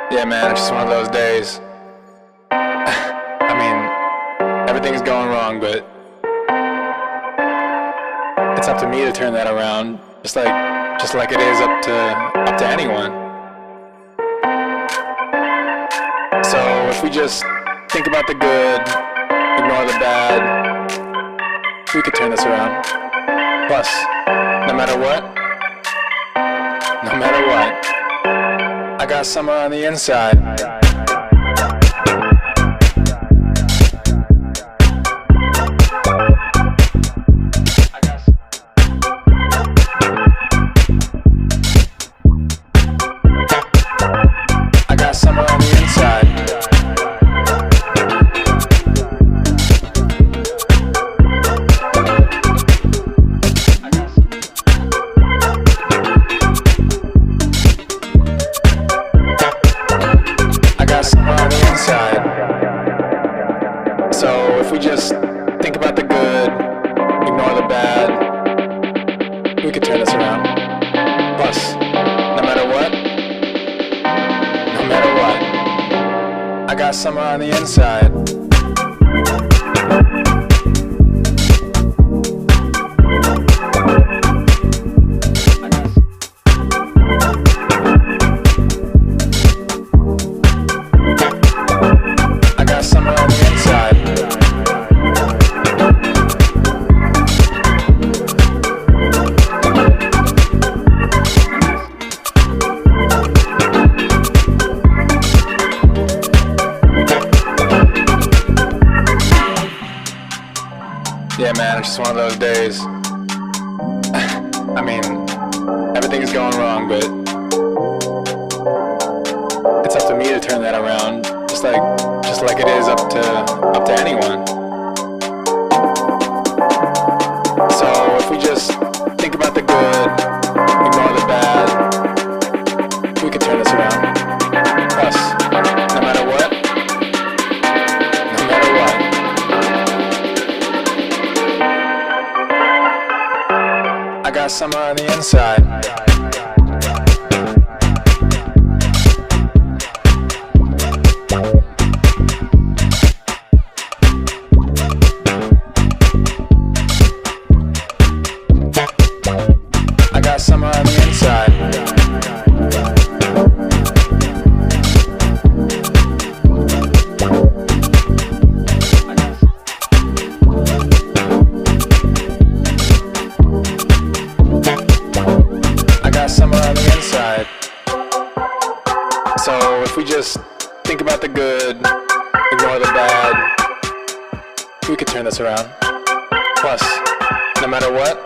Yeah, man, it's just one of those days. I mean, everything's going wrong, but it's up to me to turn that around, just like it is up to anyone. So if we just think about the good, ignore the bad, we could turn this around. Plus, no matter what, I got summer on the inside. I got summer on the inside. So if we just think about the good, ignore the bad, we could turn this around. Plus, no matter what, I got summer on the inside. Yeah, man, it's just one of those days. I mean, everything's going wrong, but it's up to me to turn that around, just like it is up to anyone. So if we just think about the good, ignore the bad, we could turn this around. Plus, no matter what, I got summer on the inside. I got summer on the inside. Summer on the inside. So if we just think about the good, ignore the bad, we could turn this around. Plus, no matter what,